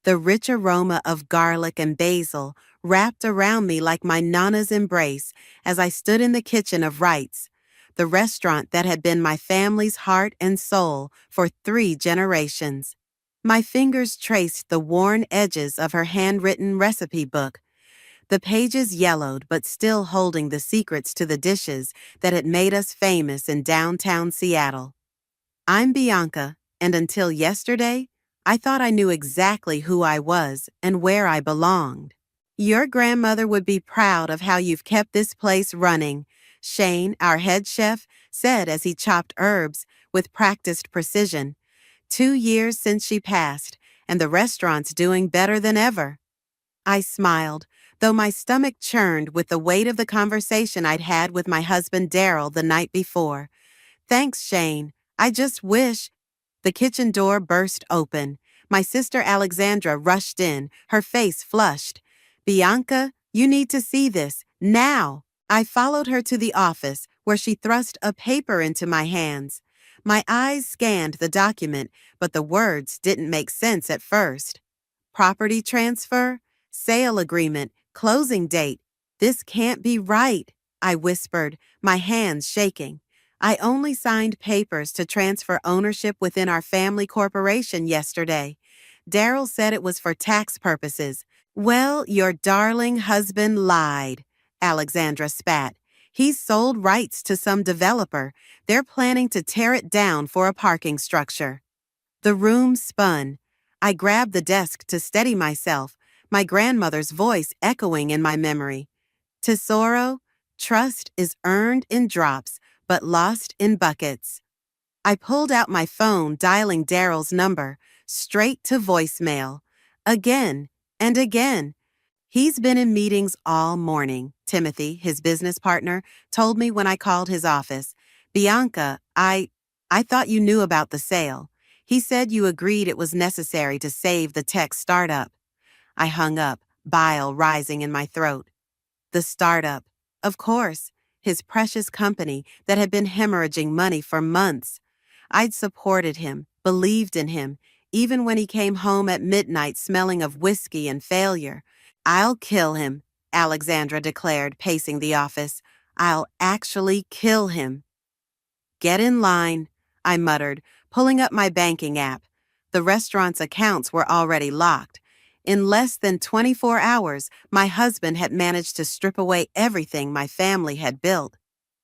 The rich aroma of garlic and basil wrapped around me like my nana's embrace as I stood in the kitchen of Wright's, the restaurant that had been my family's heart and soul for 3 generations. My fingers traced the worn edges of her handwritten recipe book, the pages yellowed but still holding the secrets to the dishes that had made us famous in downtown Seattle. I'm Bianca, and until yesterday, I thought I knew exactly who I was and where I belonged. Your grandmother would be proud of how you've kept this place running, Shane, our head chef, said as he chopped herbs with practiced precision. 2 years since she passed, and the restaurant's doing better than ever. I smiled, though my stomach churned with the weight of the conversation I'd had with my husband Daryl the night before. Thanks, Shane. I just wish. The kitchen door burst open. My sister Alexandra rushed in, her face flushed. Bianca, you need to see this, now. I followed her to the office, where she thrust a paper into my hands. My eyes scanned the document, but the words didn't make sense at first. Property transfer? Sale agreement? Closing date? This can't be right, I whispered, my hands shaking. I only signed papers to transfer ownership within our family corporation yesterday. Daryl said it was for tax purposes. Well, your darling husband lied, Alexandra spat. He's sold rights to some developer. They're planning to tear it down for a parking structure. The room spun. I grabbed the desk to steady myself, my grandmother's voice echoing in my memory. Tesoro, trust is earned in drops, but lost in buckets. I pulled out my phone, dialing Daryl's number, straight to voicemail. Again and again. He's been in meetings all morning, Timothy, his business partner, told me when I called his office. Bianca, I thought you knew about the sale. He said you agreed it was necessary to save the tech startup. I hung up, bile rising in my throat. The startup. Of course, his precious company that had been hemorrhaging money for months. I'd supported him, believed in him, even when he came home at midnight smelling of whiskey and failure. I'll kill him, Alexandra declared, pacing the office. I'll actually kill him. Get in line, I muttered, pulling up my banking app. The restaurant's accounts were already locked. In less than 24 hours, my husband had managed to strip away everything my family had built.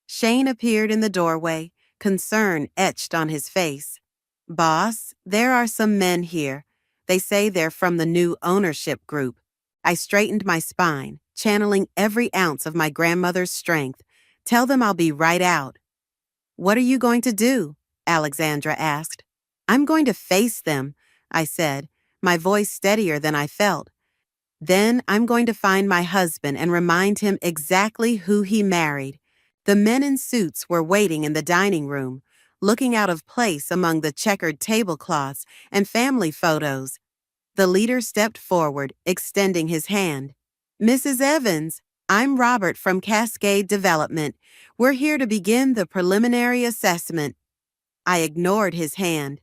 Shane appeared in the doorway, concern etched on his face. Boss, there are some men here. They say they're from the new ownership group. I straightened my spine, channeling every ounce of my grandmother's strength. Tell them I'll be right out. What are you going to do? Alexandra asked. I'm going to face them, I said, my voice steadier than I felt. Then I'm going to find my husband and remind him exactly who he married. The men in suits were waiting in the dining room, looking out of place among the checkered tablecloths and family photos. The leader stepped forward, extending his hand. Mrs. Evans, I'm Robert from Cascade Development. We're here to begin the preliminary assessment. I ignored his hand.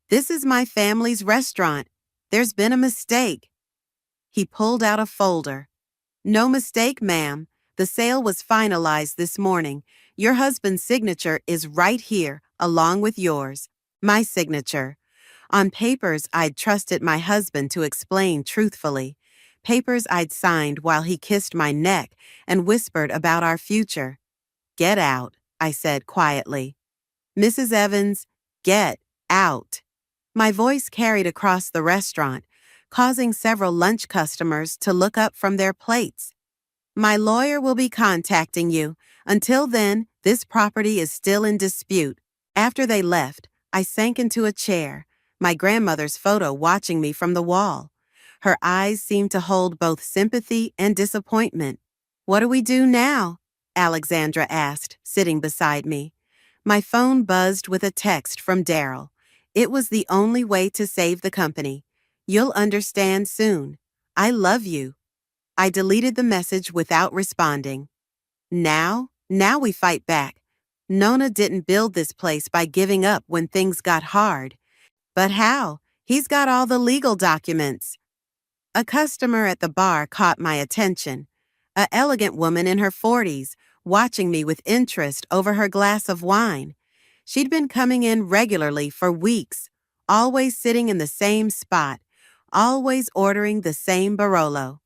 This is my family's restaurant. There's been a mistake. He pulled out a folder. No mistake, ma'am. The sale was finalized this morning. Your husband's signature is right here, along with yours. My signature. On papers I'd trusted my husband to explain truthfully. Papers I'd signed while he kissed my neck and whispered about our future. Get out, I said quietly. Mrs. Evans, get out. My voice carried across the restaurant, causing several lunch customers to look up from their plates. My lawyer will be contacting you. Until then, this property is still in dispute. After they left, I sank into a chair, my grandmother's photo watching me from the wall. Her eyes seemed to hold both sympathy and disappointment. What do we do now? Alexandra asked, sitting beside me. My phone buzzed with a text from Daryl. It was the only way to save the company. You'll understand soon. I love you. I deleted the message without responding. Now we fight back. Nona didn't build this place by giving up when things got hard. But how? He's got all the legal documents. A customer at the bar caught my attention. A elegant woman in her 40s, watching me with interest over her glass of wine. She'd been coming in regularly for weeks, always sitting in the same spot, always ordering the same Barolo.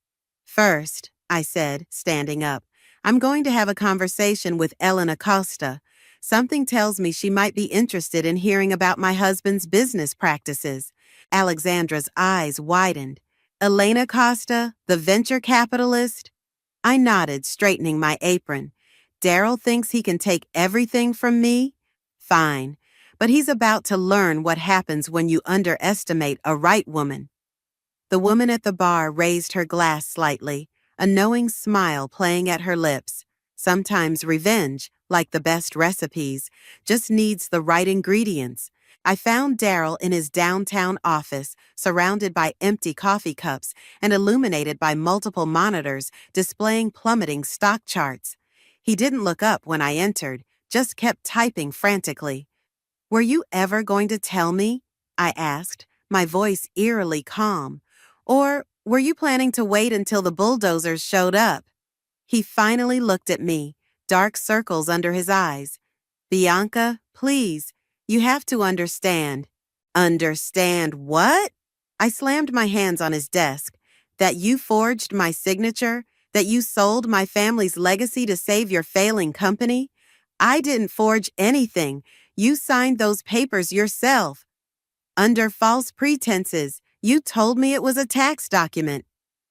First, I said, standing up, I'm going to have a conversation with Ellen Acosta. Something tells me she might be interested in hearing about my husband's business practices. Alexandra's eyes widened. Elena Costa, the venture capitalist? I nodded, straightening my apron. Daryl thinks he can take everything from me? Fine. But he's about to learn what happens when you underestimate a right woman. The woman at the bar raised her glass slightly, a knowing smile playing at her lips. Sometimes revenge, like the best recipes, just needs the right ingredients. I found Daryl in his downtown office, surrounded by empty coffee cups and illuminated by multiple monitors displaying plummeting stock charts. He didn't look up when I entered, just kept typing frantically. Were you ever going to tell me? I asked, my voice eerily calm. Or were you planning to wait until the bulldozers showed up? He finally looked at me, dark circles under his eyes. Bianca, please, you have to understand. Understand what? I slammed my hands on his desk. That you forged my signature? That you sold my family's legacy to save your failing company? I didn't forge anything. You signed those papers yourself. Under false pretenses, you told me it was a tax document.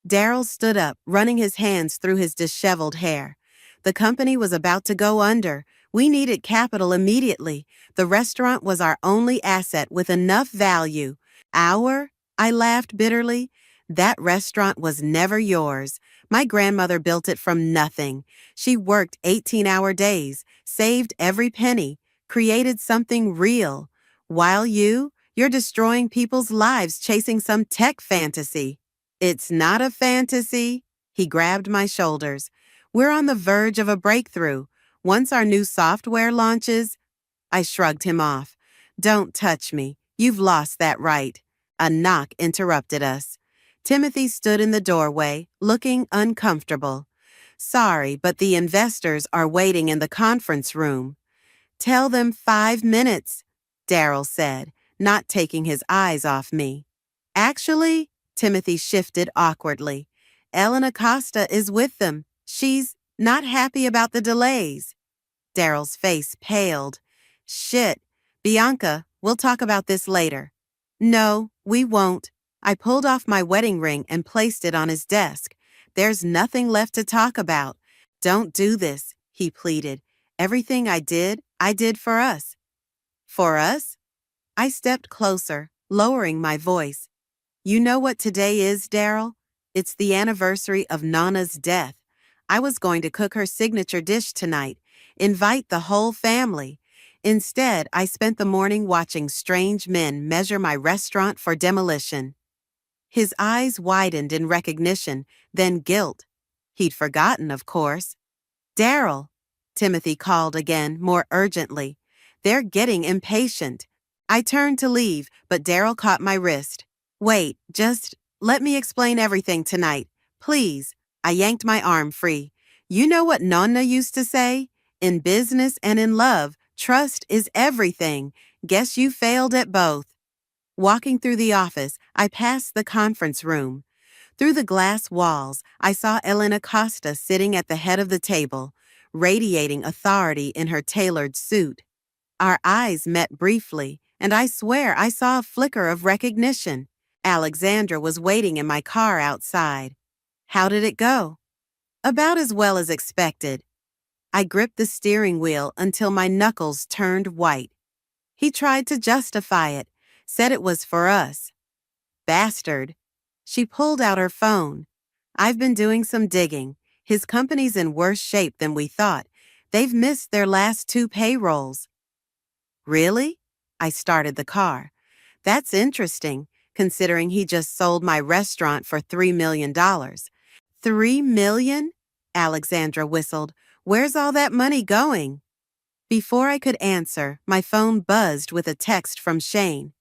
Daryl stood up, running his hands through his disheveled hair. The company was about to go under. We needed capital immediately. The restaurant was our only asset with enough value. Our? I laughed bitterly. That restaurant was never yours. My grandmother built it from nothing. She worked 18-hour days, saved every penny, created something real. While you're destroying people's lives chasing some tech fantasy. It's not a fantasy. He grabbed my shoulders. We're on the verge of a breakthrough. Once our new software launches, I shrugged him off. Don't touch me. You've lost that right. A knock interrupted us. Timothy stood in the doorway, looking uncomfortable. Sorry, but the investors are waiting in the conference room. Tell them 5 minutes, Daryl said, not taking his eyes off me. Actually, Timothy shifted awkwardly. Ellen Acosta is with them. She's not happy about the delays. Daryl's face paled. Shit. Bianca, we'll talk about this later. No, we won't. I pulled off my wedding ring and placed it on his desk. There's nothing left to talk about. Don't do this, he pleaded. Everything I did for us. For us? I stepped closer, lowering my voice. You know what today is, Daryl? It's the anniversary of Nana's death. I was going to cook her signature dish tonight, invite the whole family. Instead, I spent the morning watching strange men measure my restaurant for demolition. His eyes widened in recognition, then guilt. He'd forgotten, of course. Daryl, Timothy called again, more urgently. They're getting impatient. I turned to leave, but Daryl caught my wrist. Wait, just let me explain everything tonight. Please. I yanked my arm free. You know what Nonna used to say? In business and in love, trust is everything. Guess you failed at both. Walking through the office, I passed the conference room. Through the glass walls, I saw Elena Costa sitting at the head of the table, radiating authority in her tailored suit. Our eyes met briefly, and I swear I saw a flicker of recognition. Alexandra was waiting in my car outside. How did it go? About as well as expected. I gripped the steering wheel until my knuckles turned white. He tried to justify it, said it was for us. Bastard. She pulled out her phone. I've been doing some digging. His company's in worse shape than we thought. They've missed their last 2 payrolls. Really? I started the car. That's interesting, considering he just sold my restaurant for $3 million. $3 million? Alexandra whistled. Where's all that money going? Before I could answer, my phone buzzed with a text from Shane.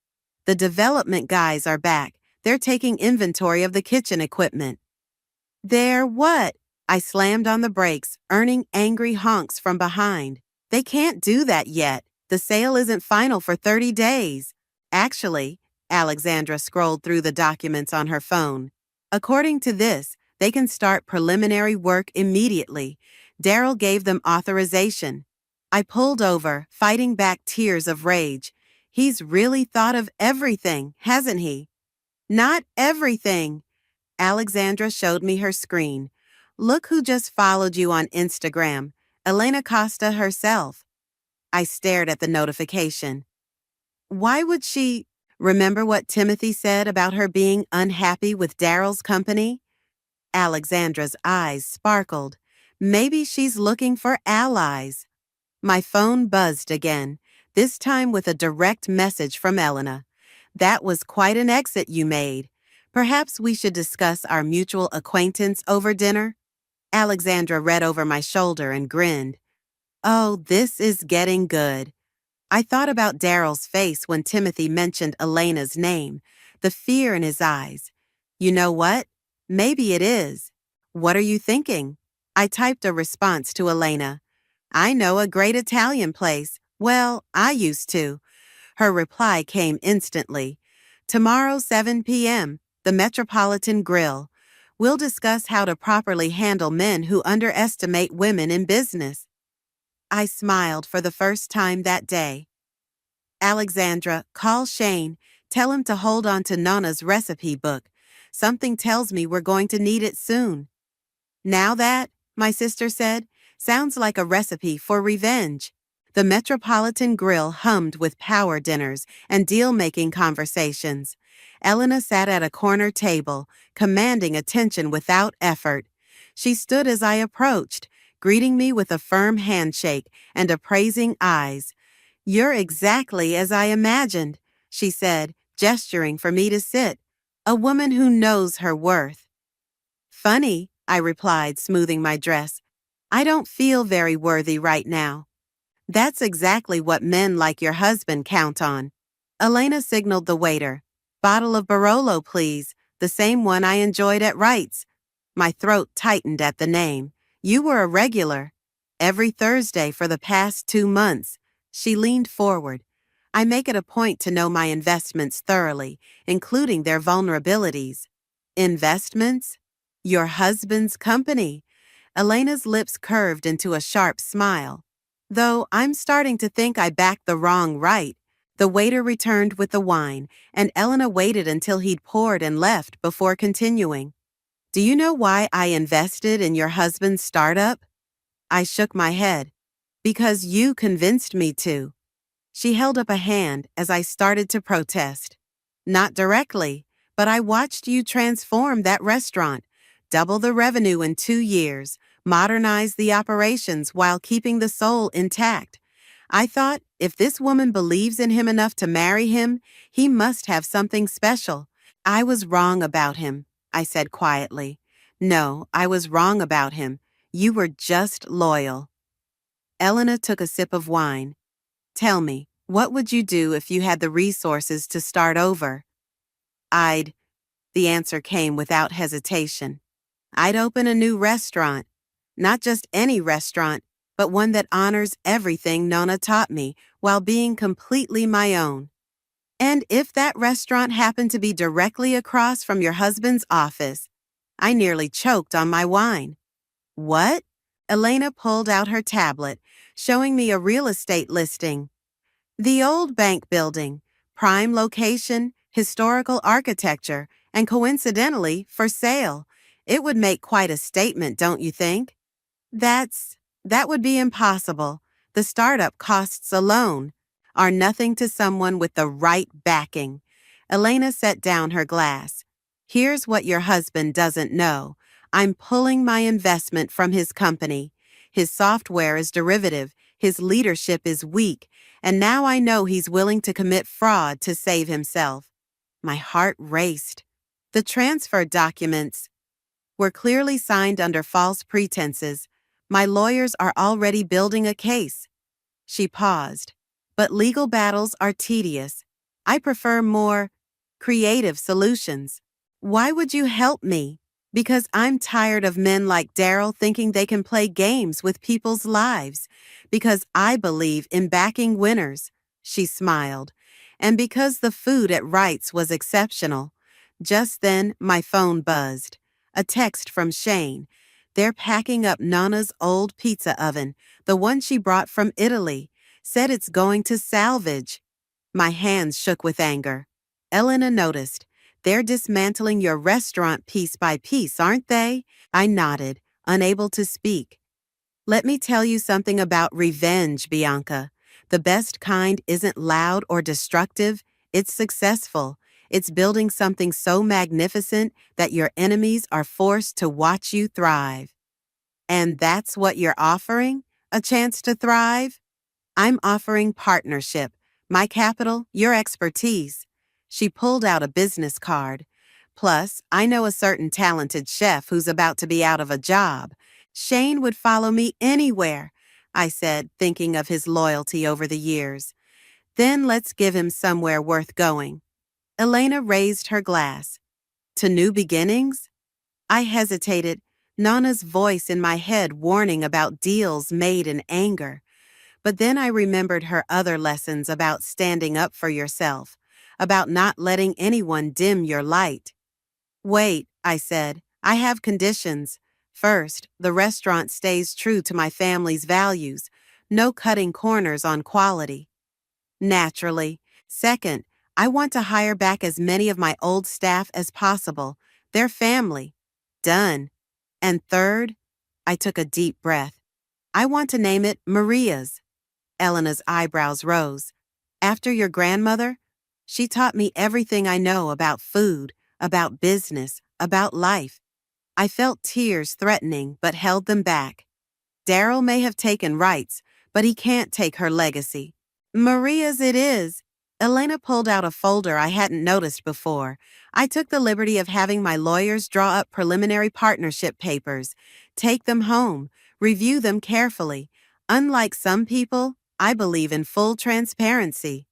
The development guys are back. They're taking inventory of the kitchen equipment. They're what? I slammed on the brakes, earning angry honks from behind. They can't do that yet. The sale isn't final for 30 days. Actually, Alexandra scrolled through the documents on her phone. According to this, they can start preliminary work immediately. Daryl gave them authorization. I pulled over, fighting back tears of rage. He's really thought of everything, hasn't he? Not everything. Alexandra showed me her screen. Look who just followed you on Instagram. Elena Costa herself. I stared at the notification. Why would she remember what Timothy said about her being unhappy with Daryl's company? Alexandra's eyes sparkled. Maybe she's looking for allies. My phone buzzed again, this time with a direct message from Elena. That was quite an exit you made. Perhaps we should discuss our mutual acquaintance over dinner? Alexandra read over my shoulder and grinned. Oh, this is getting good. I thought about Daryl's face when Timothy mentioned Elena's name, the fear in his eyes. You know what? Maybe it is. What are you thinking? I typed a response to Elena. I know a great Italian place. Well, I used to. Her reply came instantly. Tomorrow, 7 p.m., the Metropolitan Grill. We'll discuss how to properly handle men who underestimate women in business. I smiled for the first time that day. Alexandra, call Shane. Tell him to hold on to Nana's recipe book. Something tells me we're going to need it soon. Now that, my sister said, sounds like a recipe for revenge. The Metropolitan Grill hummed with power dinners and deal-making conversations. Elena sat at a corner table, commanding attention without effort. She stood as I approached, greeting me with a firm handshake and appraising eyes. You're exactly as I imagined, she said, gesturing for me to sit. A woman who knows her worth. Funny, I replied, smoothing my dress. I don't feel very worthy right now. That's exactly what men like your husband count on. Elena signaled the waiter. Bottle of Barolo, please, the same one I enjoyed at Wright's. My throat tightened at the name. You were a regular. Every Thursday for the past 2 months. She leaned forward. I make it a point to know my investments thoroughly, including their vulnerabilities. Investments? Your husband's company. Elena's lips curved into a sharp smile. Though I'm starting to think I backed the wrong Wright. The waiter returned with the wine, and Elena waited until he'd poured and left before continuing. Do you know why I invested in your husband's startup? I shook my head. Because you convinced me to. She held up a hand as I started to protest. Not directly, but I watched you transform that restaurant, double the revenue in 2 years, modernize the operations while keeping the soul intact. I thought, if this woman believes in him enough to marry him, he must have something special. I was wrong about him, I said quietly. No, I was wrong about him. You were just loyal. Elena took a sip of wine. Tell me, what would you do if you had the resources to start over? The answer came without hesitation. I'd open a new restaurant. Not just any restaurant, but one that honors everything Nona taught me while being completely my own. And if that restaurant happened to be directly across from your husband's office, I nearly choked on my wine. What? Elena pulled out her tablet, showing me a real estate listing. The old bank building, prime location, historical architecture, and coincidentally, for sale. It would make quite a statement, don't you think? That would be impossible. The startup costs alone are nothing to someone with the right backing. Elena set down her glass. Here's what your husband doesn't know. I'm pulling my investment from his company. His software is derivative, his leadership is weak, and now I know he's willing to commit fraud to save himself. My heart raced. The transfer documents were clearly signed under false pretenses. My lawyers are already building a case. She paused. But legal battles are tedious. I prefer more creative solutions. Why would you help me? Because I'm tired of men like Daryl thinking they can play games with people's lives. Because I believe in backing winners. She smiled. And because the food at Wright's was exceptional. Just then, my phone buzzed. A text from Shane. They're packing up Nana's old pizza oven, the one she brought from Italy. Said it's going to salvage. My hands shook with anger. Elena noticed. They're dismantling your restaurant piece by piece, aren't they? I nodded, unable to speak. Let me tell you something about revenge, Bianca. The best kind isn't loud or destructive, it's successful. It's building something so magnificent that your enemies are forced to watch you thrive. And that's what you're offering? A chance to thrive? I'm offering partnership. My capital, your expertise. She pulled out a business card. Plus, I know a certain talented chef who's about to be out of a job. Shane would follow me anywhere, I said, thinking of his loyalty over the years. Then let's give him somewhere worth going. Elena raised her glass. To new beginnings? I hesitated, Nana's voice in my head warning about deals made in anger. But then I remembered her other lessons about standing up for yourself, about not letting anyone dim your light. Wait, I said, I have conditions. First, the restaurant stays true to my family's values. No cutting corners on quality. Naturally. Second, I want to hire back as many of my old staff as possible. They're family. Done. And third, I took a deep breath. I want to name it Maria's. Elena's eyebrows rose. After your grandmother? She taught me everything I know about food, about business, about life. I felt tears threatening but held them back. Daryl may have taken rights, but he can't take her legacy. Maria's it is. Elena pulled out a folder I hadn't noticed before. I took the liberty of having my lawyers draw up preliminary partnership papers. Take them home. Review them carefully. Unlike some people, I believe in full transparency.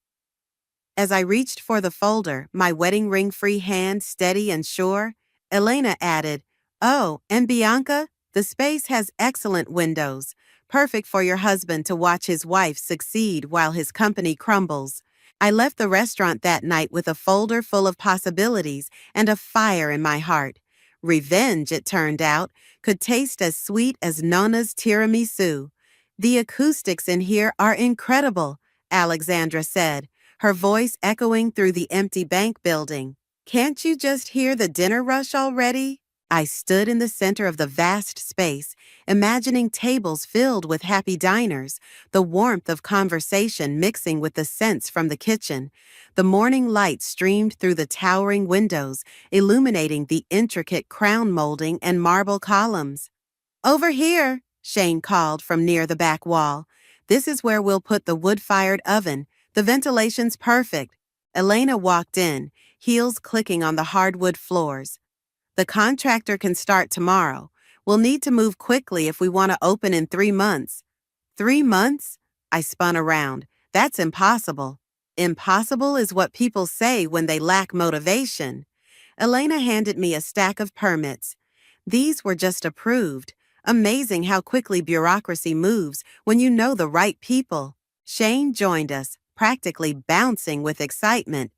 As I reached for the folder, my wedding ring-free hand steady and sure, Elena added, Oh, and Bianca, the space has excellent windows, perfect for your husband to watch his wife succeed while his company crumbles. I left the restaurant that night with a folder full of possibilities and a fire in my heart. Revenge, it turned out, could taste as sweet as Nona's tiramisu. The acoustics in here are incredible, Alexandra said, her voice echoing through the empty bank building. Can't you just hear the dinner rush already? I stood in the center of the vast space, imagining tables filled with happy diners, the warmth of conversation mixing with the scents from the kitchen. The morning light streamed through the towering windows, illuminating the intricate crown molding and marble columns. Over here, Shane called from near the back wall. This is where we'll put the wood-fired oven. The ventilation's perfect. Elena walked in, heels clicking on the hardwood floors. The contractor can start tomorrow. We'll need to move quickly if we want to open in 3 months. 3 months? I spun around. That's impossible. Impossible is what people say when they lack motivation. Elena handed me a stack of permits. These were just approved. Amazing how quickly bureaucracy moves when you know the right people. Shane joined us, practically bouncing with excitement.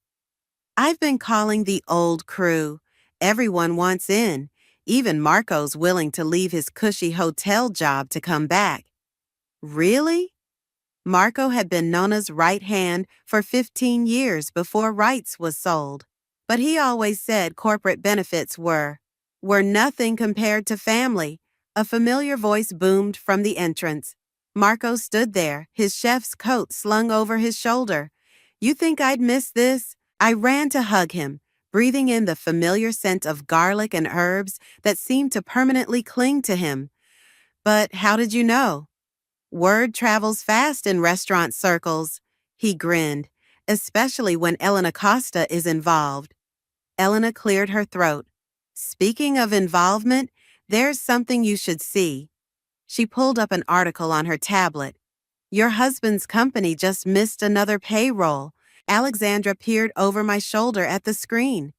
I've been calling the old crew. Everyone wants in. Even Marco's willing to leave his cushy hotel job to come back. Really? Marco had been Nona's right hand for 15 years before Wright's was sold. But he always said corporate benefits were nothing compared to family. A familiar voice boomed from the entrance. Marco stood there, his chef's coat slung over his shoulder. You think I'd miss this? I ran to hug him, breathing in the familiar scent of garlic and herbs that seemed to permanently cling to him. But how did you know? Word travels fast in restaurant circles. He grinned, especially when Elena Costa is involved. Elena cleared her throat. Speaking of involvement, there's something you should see. She pulled up an article on her tablet. Your husband's company just missed another payroll. Alexandra peered over my shoulder at the screen.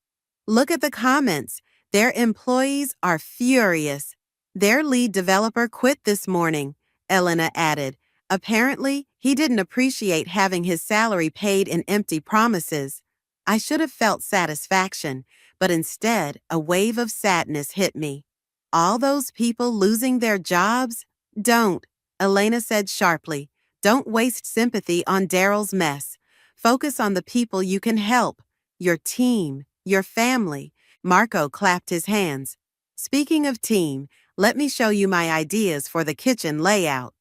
Look at the comments. Their employees are furious. Their lead developer quit this morning, Elena added. Apparently, he didn't appreciate having his salary paid in empty promises. I should have felt satisfaction, but instead, a wave of sadness hit me. All those people losing their jobs? Don't, Elena said sharply. Don't waste sympathy on Daryl's mess. Focus on the people you can help, your team, your family. Marco clapped his hands. Speaking of team, let me show you my ideas for the kitchen layout.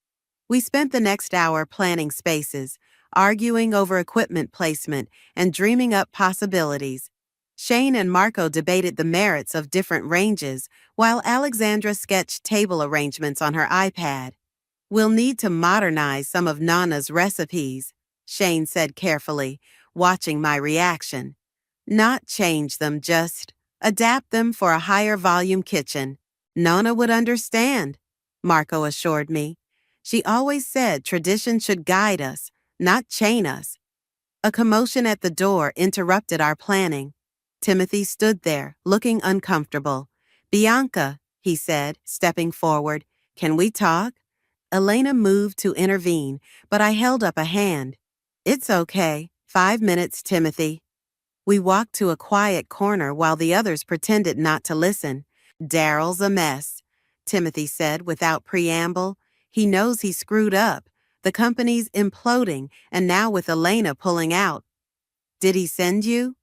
We spent the next hour planning spaces, arguing over equipment placement, and dreaming up possibilities. Shane and Marco debated the merits of different ranges, while Alexandra sketched table arrangements on her iPad. We'll need to modernize some of Nana's recipes, Shane said carefully, watching my reaction. Not change them, just adapt them for a higher volume kitchen. Nana would understand, Marco assured me. She always said tradition should guide us, not chain us. A commotion at the door interrupted our planning. Timothy stood there, looking uncomfortable. Bianca, he said, stepping forward, can we talk? Elena moved to intervene, but I held up a hand. It's okay. 5 minutes, Timothy. We walked to a quiet corner while the others pretended not to listen. Daryl's a mess, Timothy said without preamble. He knows he screwed up. The company's imploding, and now with Elena pulling out. Did he send you?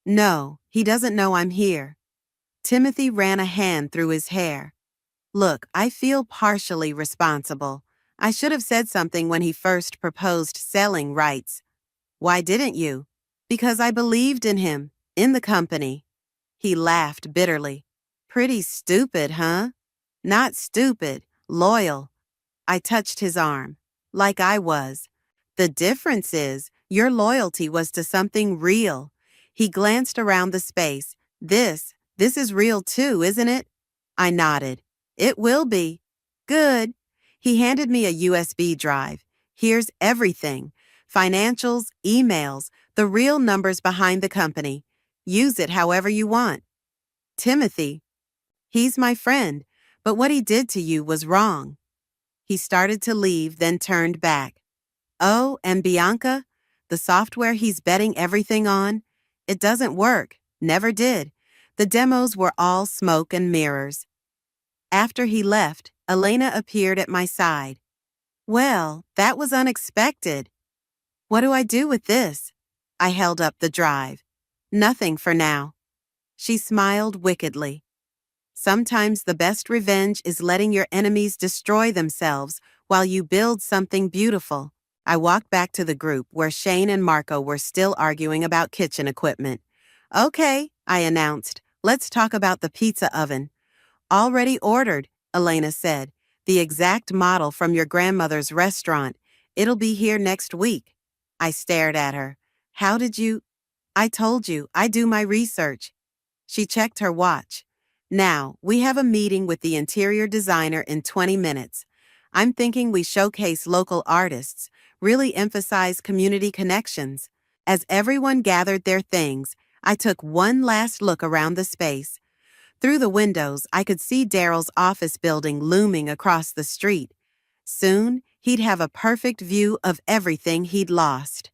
No, he doesn't know I'm here. Timothy ran a hand through his hair. Look, I feel partially responsible. I should have said something when he first proposed selling rights. Why didn't you? Because I believed in him, in the company. He laughed bitterly. Pretty stupid, huh? Not stupid, loyal. I touched his arm. Like I was. The difference is, your loyalty was to something real. He glanced around the space. This is real too, isn't it? I nodded. It will be. Good. He handed me a USB drive. Here's everything. Financials, emails, the real numbers behind the company. Use it however you want. Timothy. He's my friend, but what he did to you was wrong. He started to leave, then turned back. Oh, and Bianca? The software he's betting everything on? It doesn't work. Never did. The demos were all smoke and mirrors. After he left, Elena appeared at my side. Well, that was unexpected. What do I do with this? I held up the drive. Nothing for now. She smiled wickedly. Sometimes the best revenge is letting your enemies destroy themselves while you build something beautiful. I walked back to the group where Shane and Marco were still arguing about kitchen equipment. Okay, I announced. Let's talk about the pizza oven. Already ordered, Elena said. The exact model from your grandmother's restaurant. It'll be here next week. I stared at her. How did you? I told you, I do my research. She checked her watch. Now, we have a meeting with the interior designer in 20 minutes. I'm thinking we showcase local artists, really emphasize community connections. As everyone gathered their things, I took one last look around the space. Through the windows, I could see Daryl's office building looming across the street. Soon, he'd have a perfect view of everything he'd lost.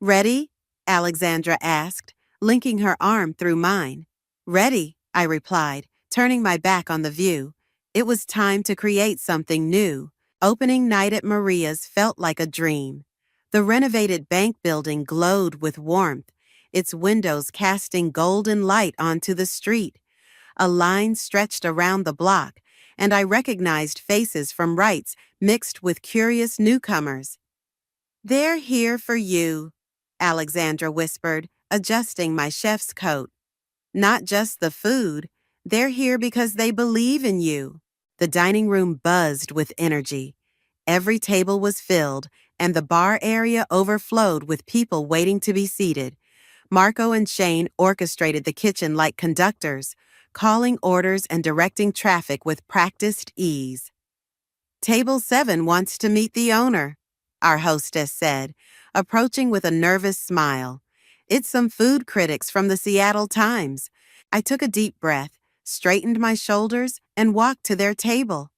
Ready? Alexandra asked, linking her arm through mine. Ready, I replied, turning my back on the view. It was time to create something new. Opening night at Maria's felt like a dream. The renovated bank building glowed with warmth, its windows casting golden light onto the street. A line stretched around the block, and I recognized faces from Wrights mixed with curious newcomers. They're here for you, Alexandra whispered, adjusting my chef's coat. Not just the food, they're here because they believe in you. The dining room buzzed with energy. Every table was filled, and the bar area overflowed with people waiting to be seated. Marco and Shane orchestrated the kitchen like conductors, calling orders and directing traffic with practiced ease. Table 7 wants to meet the owner, our hostess said, approaching with a nervous smile. It's some food critics from the Seattle Times. I took a deep breath, straightened my shoulders, and walked to their table.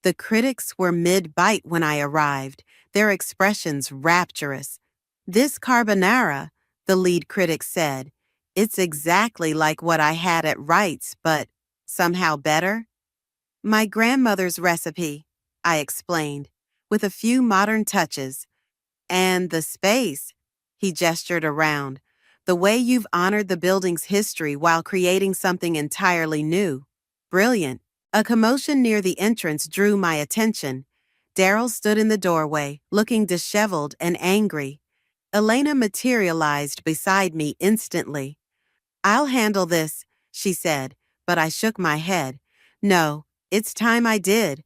The critics were mid-bite when I arrived, their expressions rapturous. "This carbonara," the lead critic said, "it's exactly like what I had at Wright's, but somehow better." "My grandmother's recipe," I explained, with a few modern touches. "And the space," he gestured around, "the way you've honored the building's history while creating something entirely new. Brilliant." A commotion near the entrance drew my attention. Daryl stood in the doorway, looking disheveled and angry. Elena materialized beside me instantly. "I'll handle this," she said, but I shook my head. "No, it's time I did."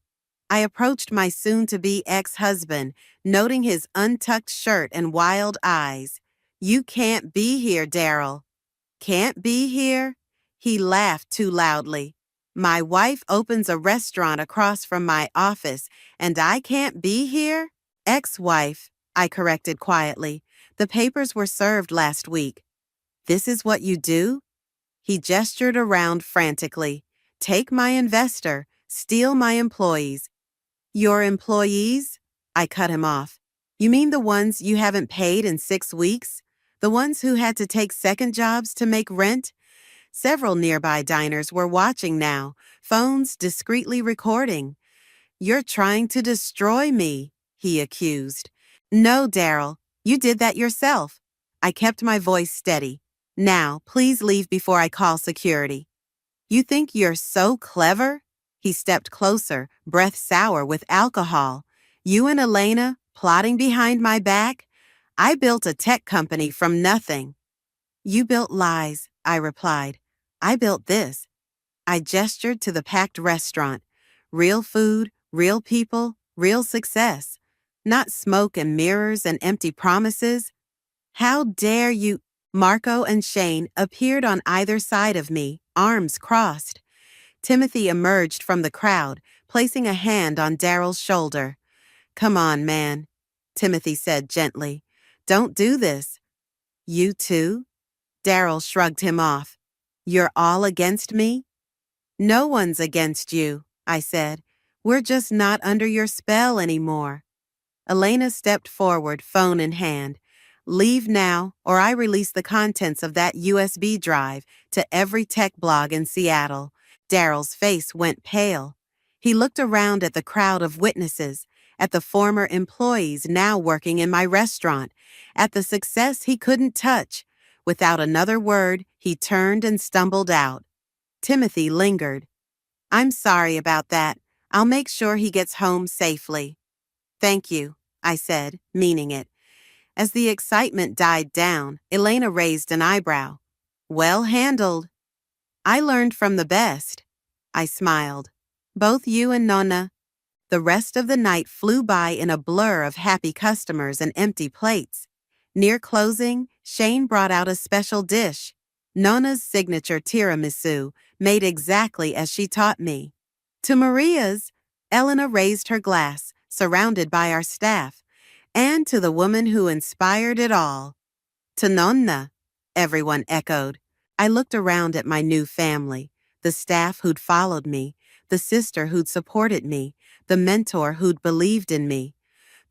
I approached my soon-to-be ex-husband, noting his untucked shirt and wild eyes. "You can't be here, Daryl." "Can't be here?" He laughed too loudly. "My wife opens a restaurant across from my office, and I can't be here?" "Ex-wife," I corrected quietly. "The papers were served last week." "This is what you do?" He gestured around frantically. "Take my investor, steal my employees." "Your employees?" I cut him off. "You mean the ones you haven't paid in 6 weeks? The ones who had to take second jobs to make rent?" Several nearby diners were watching now, phones discreetly recording. "You're trying to destroy me," he accused. "No, Daryl, you did that yourself." I kept my voice steady. "Now, please leave before I call security." "You think you're so clever?" He stepped closer, breath sour with alcohol. "You and Elena, plotting behind my back? I built a tech company from nothing." "You built lies," I replied. "I built this." I gestured to the packed restaurant. Real food, real people, real success. Not smoke and mirrors and empty promises. "How dare you?" Marco and Shane appeared on either side of me, arms crossed. Timothy emerged from the crowd, placing a hand on Daryl's shoulder. "Come on, man," Timothy said gently. "Don't do this." "You too?" Daryl shrugged him off. "You're all against me?" "No one's against you," I said. "We're just not under your spell anymore." Elena stepped forward, phone in hand. "Leave now, or I release the contents of that USB drive to every tech blog in Seattle." Daryl's face went pale. He looked around at the crowd of witnesses, at the former employees now working in my restaurant, at the success he couldn't touch. Without another word, he turned and stumbled out. Timothy lingered. "I'm sorry about that. I'll make sure he gets home safely." "Thank you," I said, meaning it. As the excitement died down, Elena raised an eyebrow. "Well handled." "I learned from the best." I smiled. "Both you and Nonna." The rest of the night flew by in a blur of happy customers and empty plates. Near closing, Shane brought out a special dish. Nonna's signature tiramisu, made exactly as she taught me. To Maria's, Elena raised her glass, surrounded by our staff, and to the woman who inspired it all. "To Nonna," everyone echoed. I looked around at my new family, the staff who'd followed me, the sister who'd supported me, the mentor who'd believed in me.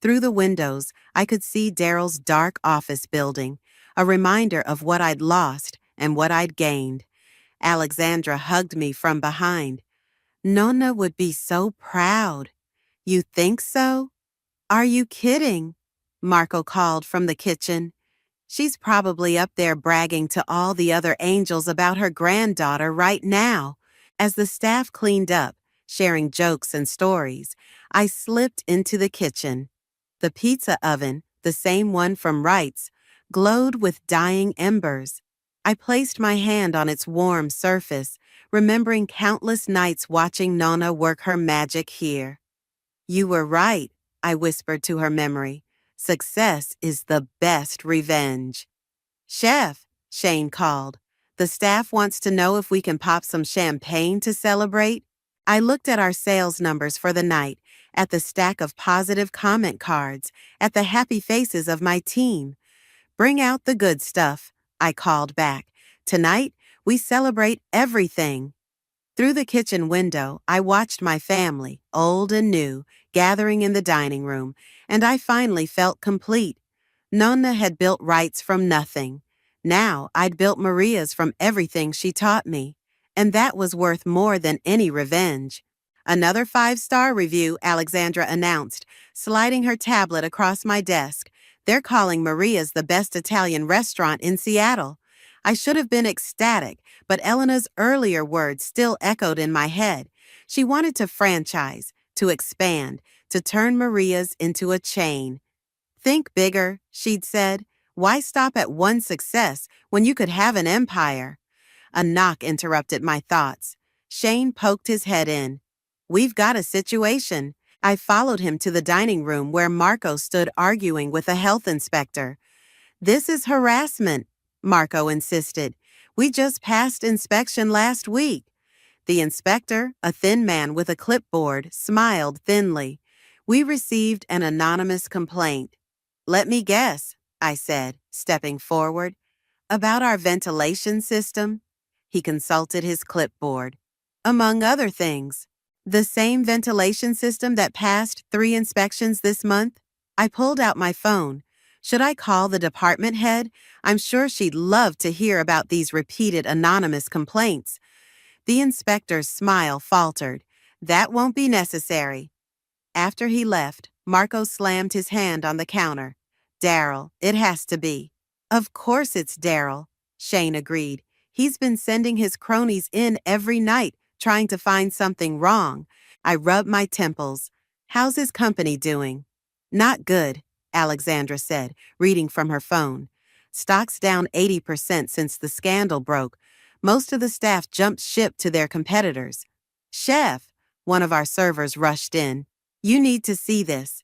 Through the windows, I could see Daryl's dark office building, a reminder of what I'd lost and what I'd gained. Alexandra hugged me from behind. "Nonna would be so proud." "You think so?" "Are you kidding?" Marco called from the kitchen. "She's probably up there bragging to all the other angels about her granddaughter right now." As the staff cleaned up, sharing jokes and stories, I slipped into the kitchen. The pizza oven, the same one from Wright's, glowed with dying embers. I placed my hand on its warm surface, remembering countless nights watching Nonna work her magic here. "You were right," I whispered to her memory. "Success is the best revenge." "Chef," Shane called. "The staff wants to know if we can pop some champagne to celebrate." I looked at our sales numbers for the night, at the stack of positive comment cards, at the happy faces of my team. Bring out the good stuff, I called back. Tonight, we celebrate everything. Through the kitchen window, I watched my family, old and new, gathering in the dining room, and I finally felt complete. Nonna had built rights from nothing. Now I'd built Maria's from everything she taught me, and that was worth more than any revenge. Another 5-star review, Alexandra announced, sliding her tablet across my desk. They're calling Maria's the best Italian restaurant in Seattle. I should have been ecstatic, but Elena's earlier words still echoed in my head. She wanted to franchise, to expand, to turn Maria's into a chain. Think bigger, she'd said. Why stop at one success when you could have an empire? A knock interrupted my thoughts. Shane poked his head in. We've got a situation. I followed him to the dining room where Marco stood arguing with a health inspector. This is harassment, Marco insisted. We just passed inspection last week. The inspector, a thin man with a clipboard, smiled thinly. We received an anonymous complaint. Let me guess, I said, stepping forward. About our ventilation system? He consulted his clipboard. Among other things. The same ventilation system that passed 3 inspections this month? I pulled out my phone. Should I call the department head? I'm sure she'd love to hear about these repeated anonymous complaints. The inspector's smile faltered. That won't be necessary. After he left, Marco slammed his hand on the counter. Daryl, it has to be. Of course it's Daryl, Shane agreed. He's been sending his cronies in every night, trying to find something wrong. I rubbed my temples. How's his company doing? Not good, Alexandra said, reading from her phone. Stock's down 80% since the scandal broke. Most of the staff jumped ship to their competitors. Chef, one of our servers rushed in. You need to see this.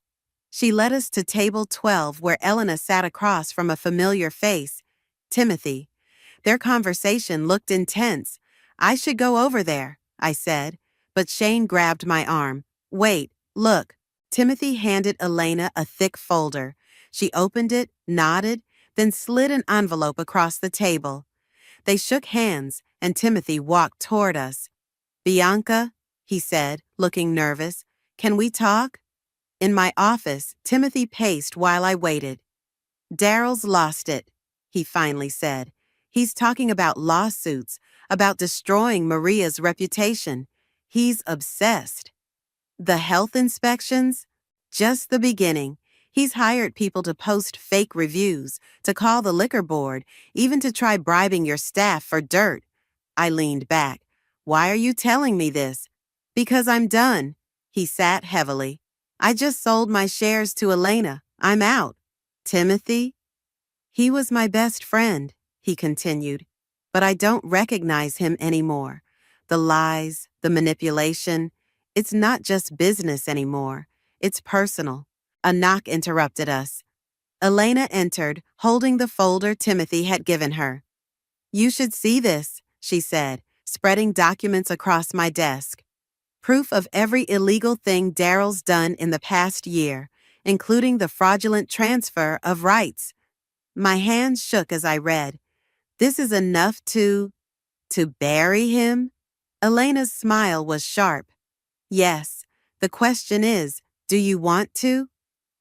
She led us to table 12 where Elena sat across from a familiar face, Timothy. Their conversation looked intense. I should go over there, I said, but Shane grabbed my arm. Wait, look. Timothy handed Elena a thick folder. She opened it, nodded, then slid an envelope across the table. They shook hands, and Timothy walked toward us. Bianca, he said, looking nervous, can we talk? In my office, Timothy paced while I waited. Daryl's lost it, he finally said. He's talking about lawsuits, about destroying Maria's reputation. He's obsessed. The health inspections? Just the beginning. He's hired people to post fake reviews, to call the liquor board, even to try bribing your staff for dirt. I leaned back. Why are you telling me this? Because I'm done. He sat heavily. I just sold my shares to Elena. I'm out. Timothy? He was my best friend, he continued, but I don't recognize him anymore. The lies, the manipulation, it's not just business anymore. It's personal. A knock interrupted us. Elena entered, holding the folder Timothy had given her. You should see this, she said, spreading documents across my desk. Proof of every illegal thing Daryl's done in the past year, including the fraudulent transfer of rights. My hands shook as I read. This is enough to bury him? Elena's smile was sharp. Yes. The question is, do you want to?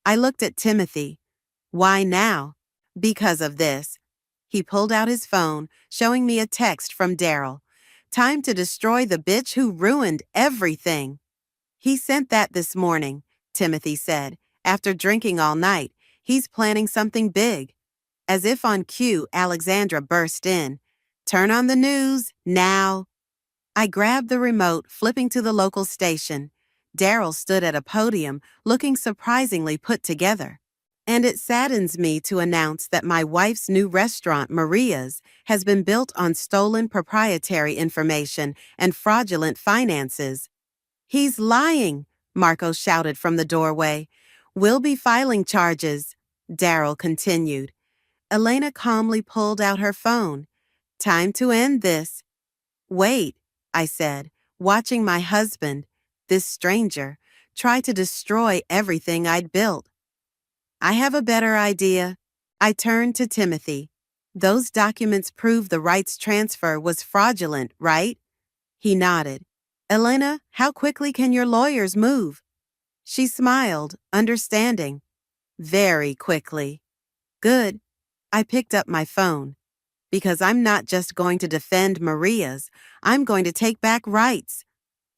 I looked at Timothy. Why now? Because of this. He pulled out his phone, showing me a text from Daryl. Time to destroy the bitch who ruined everything. He sent that this morning, Timothy said. After drinking all night, he's planning something big. As if on cue, Alexandra burst in. Turn on the news, now. I grabbed the remote, flipping to the local station. Daryl stood at a podium, looking surprisingly put together. And it saddens me to announce that my wife's new restaurant, Maria's, has been built on stolen proprietary information and fraudulent finances. He's lying, Marco shouted from the doorway. We'll be filing charges, Daryl continued. Elena calmly pulled out her phone. Time to end this. Wait, I said. watching my husband, this stranger, try to destroy everything I'd built. I have a better idea. I turned to Timothy. Those documents prove the rights transfer was fraudulent, right? He nodded. Elena, how quickly can your lawyers move? She smiled, understanding. Very quickly. Good. I picked up my phone. Because I'm not just going to defend Maria's, I'm going to take back rights.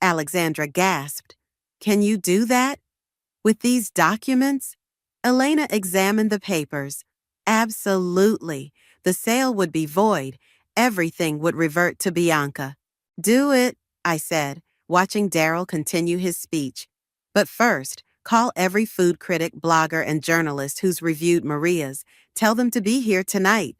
Alexandra gasped. Can you do that? With these documents? Elena examined the papers. Absolutely. The sale would be void. Everything would revert to Bianca. Do it, I said, watching Daryl continue his speech. But first, call every food critic, blogger, and journalist who's reviewed Maria's. Tell them to be here tonight.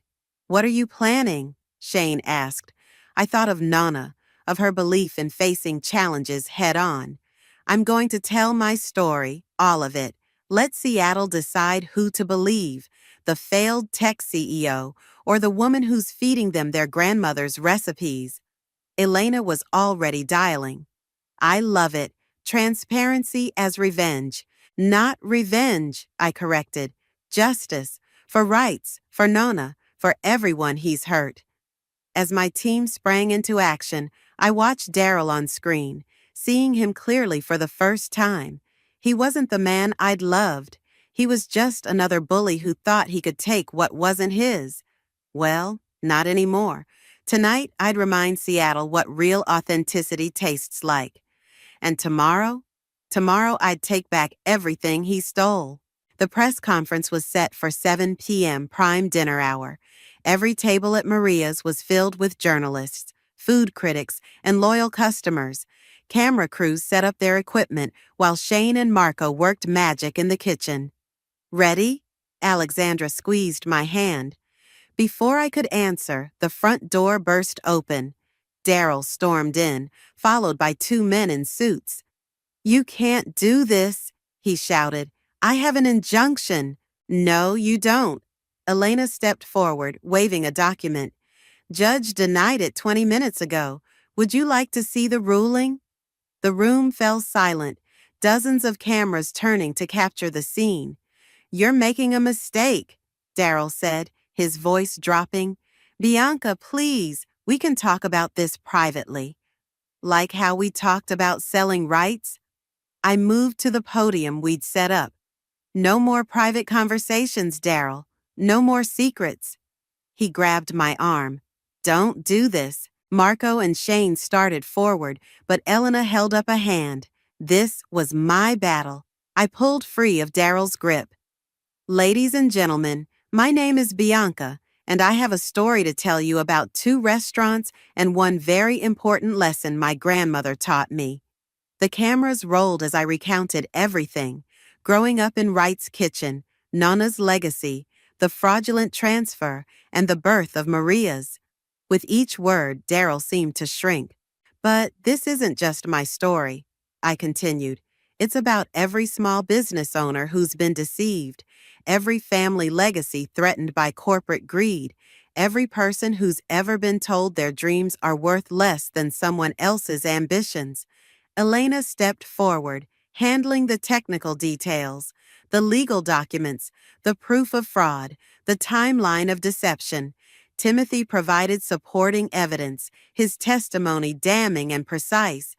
What are you planning? Shane asked. I thought of Nana, of her belief in facing challenges head on. I'm going to tell my story, all of it. Let Seattle decide who to believe, the failed tech CEO or the woman who's feeding them their grandmother's recipes. Elena was already dialing. I love it. Transparency as revenge. Not revenge, I corrected. Justice. For rights. For Nona. For everyone he's hurt. As my team sprang into action, I watched Daryl on screen, seeing him clearly for the first time. He wasn't the man I'd loved. He was just another bully who thought he could take what wasn't his. Well, not anymore. Tonight, I'd remind Seattle what real authenticity tastes like. And tomorrow? Tomorrow, I'd take back everything he stole. The press conference was set for 7 p.m. prime dinner hour. Every table at Maria's was filled with journalists, food critics, and loyal customers. Camera crews set up their equipment while Shane and Marco worked magic in the kitchen. Ready? Alexandra squeezed my hand. Before I could answer, the front door burst open. Daryl stormed in, followed by 2 men in suits. You can't do this, he shouted. I have an injunction. No, you don't. Elena stepped forward, waving a document. Judge denied it 20 minutes ago. Would you like to see the ruling? The room fell silent, dozens of cameras turning to capture the scene. You're making a mistake, Daryl said, his voice dropping. Bianca, please, we can talk about this privately. Like how we talked about selling rights? I moved to the podium we'd set up. No more private conversations, Daryl. No more secrets. He grabbed my arm. Don't do this. Marco and Shane started forward, but Elena held up a hand. This was my battle. I pulled free of Daryl's grip. Ladies and gentlemen, my name is Bianca, and I have a story to tell you about 2 restaurants and one very important lesson my grandmother taught me. The cameras rolled as I recounted everything. Growing up in Wright's kitchen, Nana's legacy, the fraudulent transfer, and the birth of Maria's. With each word, Daryl seemed to shrink. But this isn't just my story, I continued. It's about every small business owner who's been deceived, every family legacy threatened by corporate greed, every person who's ever been told their dreams are worth less than someone else's ambitions. Elena stepped forward, handling the technical details, the legal documents, the proof of fraud, the timeline of deception. Timothy provided supporting evidence, his testimony damning and precise.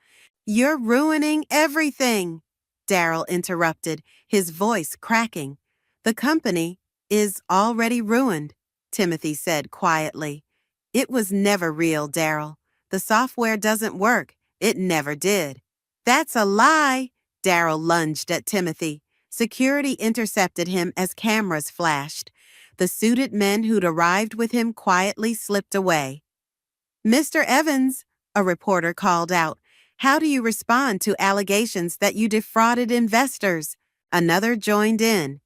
You're ruining everything, Daryl interrupted, his voice cracking. The company is already ruined, Timothy said quietly. It was never real, Daryl. The software doesn't work. It never did. That's a lie, Daryl lunged at Timothy. Security intercepted him as cameras flashed. The suited men who'd arrived with him quietly slipped away. Mr. Evans, a reporter called out, how do you respond to allegations that you defrauded investors? Another joined in.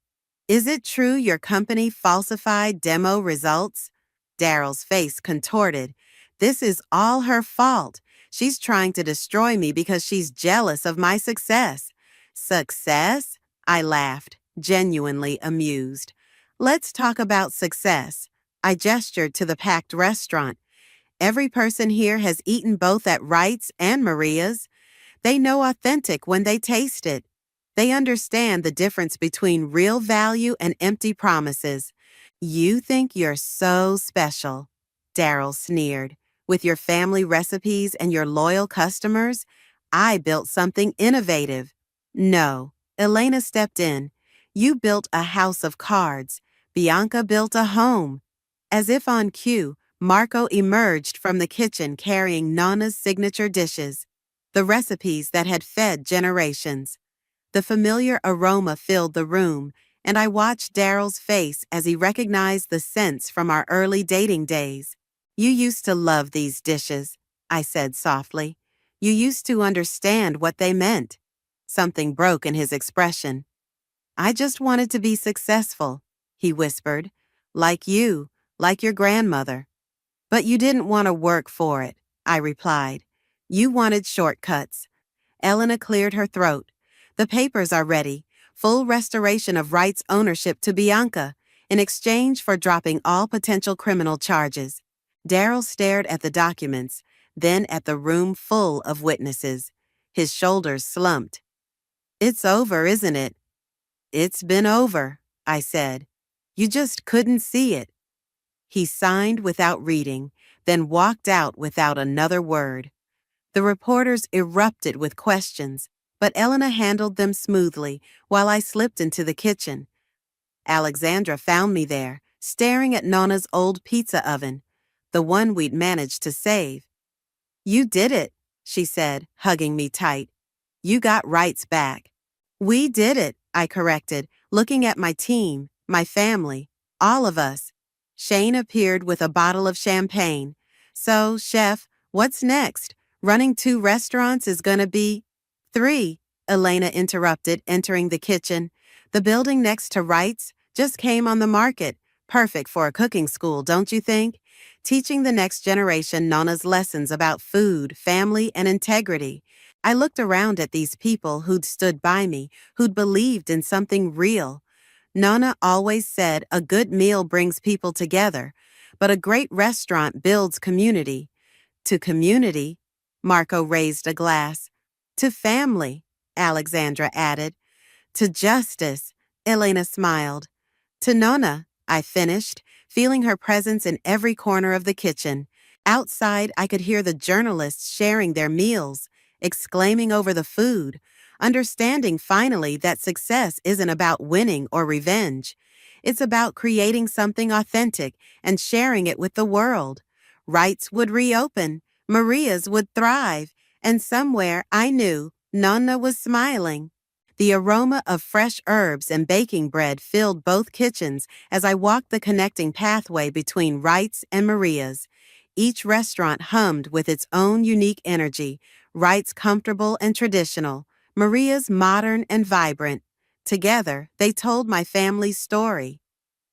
Is it true your company falsified demo results? Daryl's face contorted. This is all her fault. She's trying to destroy me because she's jealous of my success. Success? I laughed, genuinely amused. Let's talk about success. I gestured to the packed restaurant. Every person here has eaten both at Wright's and Maria's. They know authentic when they taste it. They understand the difference between real value and empty promises. You think you're so special, Daryl sneered. With your family recipes and your loyal customers, I built something innovative. No, Elena stepped in. You built a house of cards. Bianca built a home. As if on cue, Marco emerged from the kitchen carrying Nonna's signature dishes, the recipes that had fed generations. The familiar aroma filled the room, and I watched Daryl's face as he recognized the scents from our early dating days. You used to love these dishes, I said softly. You used to understand what they meant. Something broke in his expression. I just wanted to be successful, he whispered. Like you, like your grandmother. But you didn't want to work for it, I replied. You wanted shortcuts. Elena cleared her throat. The papers are ready. Full restoration of Wright's ownership to Bianca in exchange for dropping all potential criminal charges. Daryl stared at the documents, then at the room full of witnesses. His shoulders slumped. It's over, isn't it? It's been over, I said. You just couldn't see it. He signed without reading, then walked out without another word. The reporters erupted with questions, but Elena handled them smoothly while I slipped into the kitchen. Alexandra found me there, staring at Nonna's old pizza oven, the one we'd managed to save. You did it, she said, hugging me tight. You got Wright's back. We did it, I corrected, looking at my team, my family, all of us. Shane appeared with a bottle of champagne. So, Chef, what's next? Running 2 restaurants is gonna be 3, Elena interrupted, entering the kitchen. The building next to Wright's just came on the market. Perfect for a cooking school, don't you think? Teaching the next generation Nonna's lessons about food, family, and integrity. I looked around at these people who'd stood by me, who'd believed in something real. Nonna always said a good meal brings people together, but a great restaurant builds community. To community, Marco raised a glass. To family, Alexandra added. To justice, Elena smiled. To Nonna, I finished, feeling her presence in every corner of the kitchen. Outside, I could hear the journalists sharing their meals, exclaiming over the food, understanding finally that success isn't about winning or revenge. It's about creating something authentic and sharing it with the world. Wright's would reopen, Maria's would thrive, and somewhere I knew Nonna was smiling. The aroma of fresh herbs and baking bread filled both kitchens as I walked the connecting pathway between Wright's and Maria's. Each restaurant hummed with its own unique energy, Wright's comfortable and traditional, Maria's modern and vibrant. Together, they told my family's story.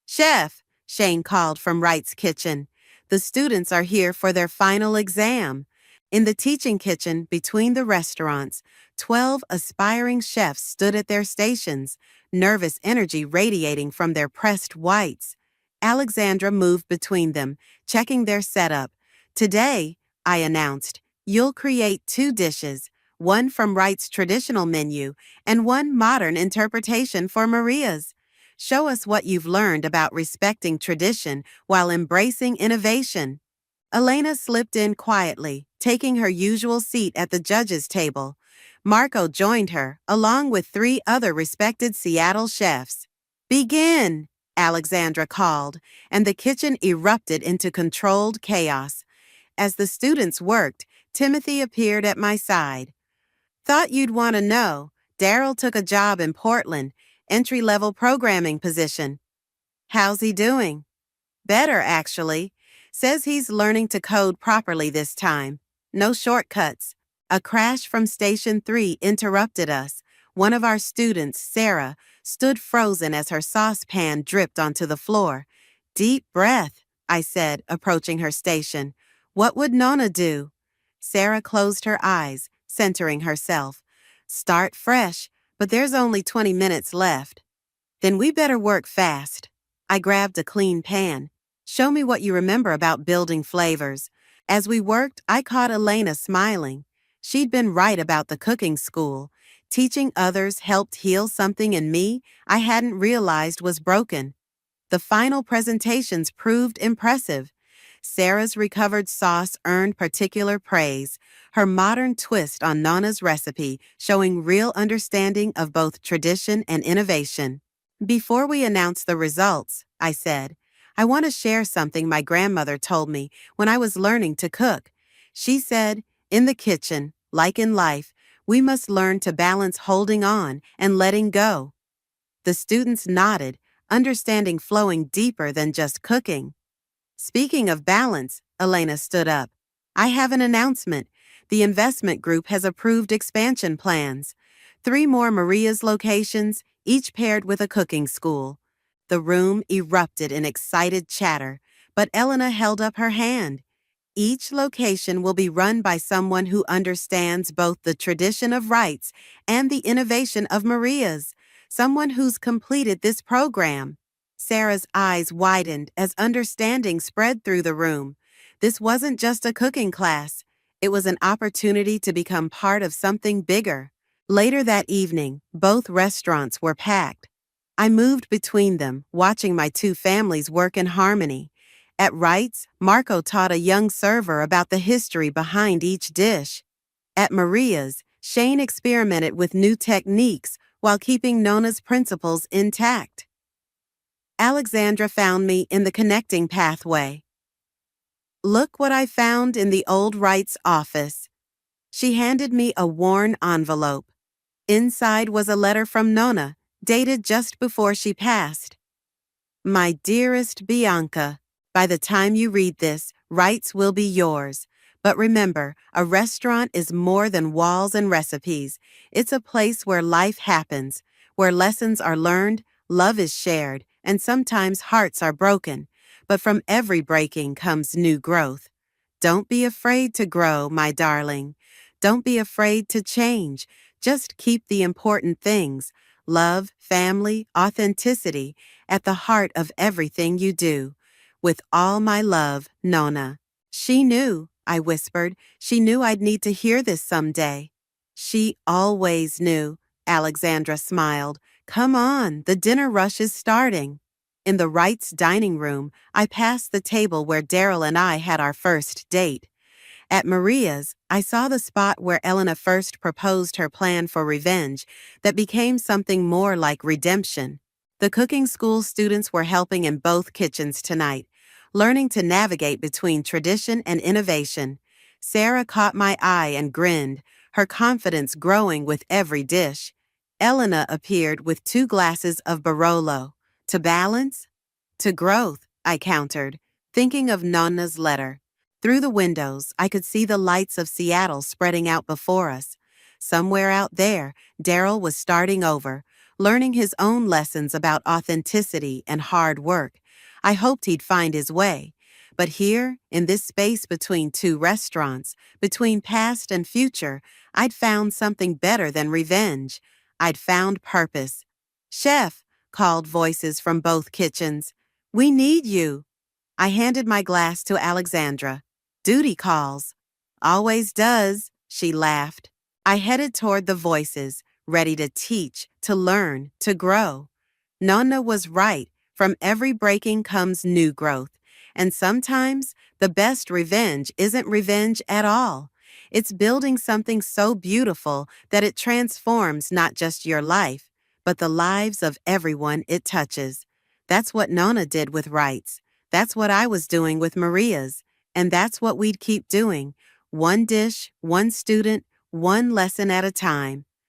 Chef, Shane called from Wright's kitchen. The students are here for their final exam. In the teaching kitchen between the restaurants, 12 aspiring chefs stood at their stations, nervous energy radiating from their pressed whites. Alexandra moved between them, checking their setup. Today, I announced, you'll create 2 dishes, one from Wright's traditional menu and one modern interpretation for Maria's. Show us what you've learned about respecting tradition while embracing innovation. Elena slipped in quietly, taking her usual seat at the judges' table. Marco joined her, along with 3 other respected Seattle chefs. Begin, Alexandra called, and the kitchen erupted into controlled chaos. As the students worked, Timothy appeared at my side. Thought you'd want to know, Daryl took a job in Portland, entry-level programming position. How's he doing? Better, actually. Says he's learning to code properly this time. No shortcuts. A crash from Station 3 interrupted us. One of our students, Sarah, stood frozen as her saucepan dripped onto the floor. Deep breath, I said, approaching her station. What would Nonna do? Sarah closed her eyes, centering herself. Start fresh, but there's only 20 minutes left. Then we better work fast. I grabbed a clean pan. Show me what you remember about building flavors. As we worked, I caught Elena smiling. She'd been right about the cooking school. Teaching others helped heal something in me I hadn't realized was broken. The final presentations proved impressive. Sarah's recovered sauce earned particular praise, her modern twist on Nana's recipe showing real understanding of both tradition and innovation. Before we announce the results, I said, I want to share something my grandmother told me when I was learning to cook. She said, in the kitchen, like in life, we must learn to balance holding on and letting go. The students nodded, understanding flowing deeper than just cooking. Speaking of balance, Elena stood up. I have an announcement. The investment group has approved expansion plans. 3 more Maria's locations, each paired with a cooking school. The room erupted in excited chatter, but Elena held up her hand. Each location will be run by someone who understands both the tradition of rights and the innovation of Maria's, someone who's completed this program. Sarah's eyes widened as understanding spread through the room. This wasn't just a cooking class. It was an opportunity to become part of something bigger. Later that evening, both restaurants were packed. I moved between them, watching my 2 families work in harmony. At Wright's, Marco taught a young server about the history behind each dish. At Maria's, Shane experimented with new techniques while keeping Nona's principles intact. Alexandra found me in the connecting pathway. Look what I found in the old Wright's office. She handed me a worn envelope. Inside was a letter from Nona, dated just before she passed. My dearest Bianca, by the time you read this, Wright's will be yours. But remember, a restaurant is more than walls and recipes. It's a place where life happens, where lessons are learned, love is shared, and sometimes hearts are broken. But from every breaking comes new growth. Don't be afraid to grow, my darling. Don't be afraid to change. Just keep the important things, love, family, authenticity, at the heart of everything you do. With all my love, Nona. She knew, I whispered. She knew I'd need to hear this someday. She always knew, Alexandra smiled. Come on, the dinner rush is starting. In the Wright's dining room, I passed the table where Daryl and I had our first date. At Maria's, I saw the spot where Elena first proposed her plan for revenge that became something more like redemption. The cooking school students were helping in both kitchens tonight, learning to navigate between tradition and innovation. Sarah caught my eye and grinned, her confidence growing with every dish. Elena appeared with 2 glasses of Barolo. To balance? To growth, I countered, thinking of Nonna's letter. Through the windows, I could see the lights of Seattle spreading out before us. Somewhere out there, Daryl was starting over, learning his own lessons about authenticity and hard work. I hoped he'd find his way. But here, in this space between 2 restaurants, between past and future, I'd found something better than revenge. I'd found purpose. Chef, called voices from both kitchens. We need you. I handed my glass to Alexandra. Duty calls. Always does, she laughed. I headed toward the voices, ready to teach, to learn, to grow. Nonna was right. From every breaking comes new growth. And sometimes, the best revenge isn't revenge at all. It's building something so beautiful that it transforms not just your life, but the lives of everyone it touches. That's what Nonna did with Wright's. That's what I was doing with Maria's. And that's what we'd keep doing. One dish, one student, one lesson at a time.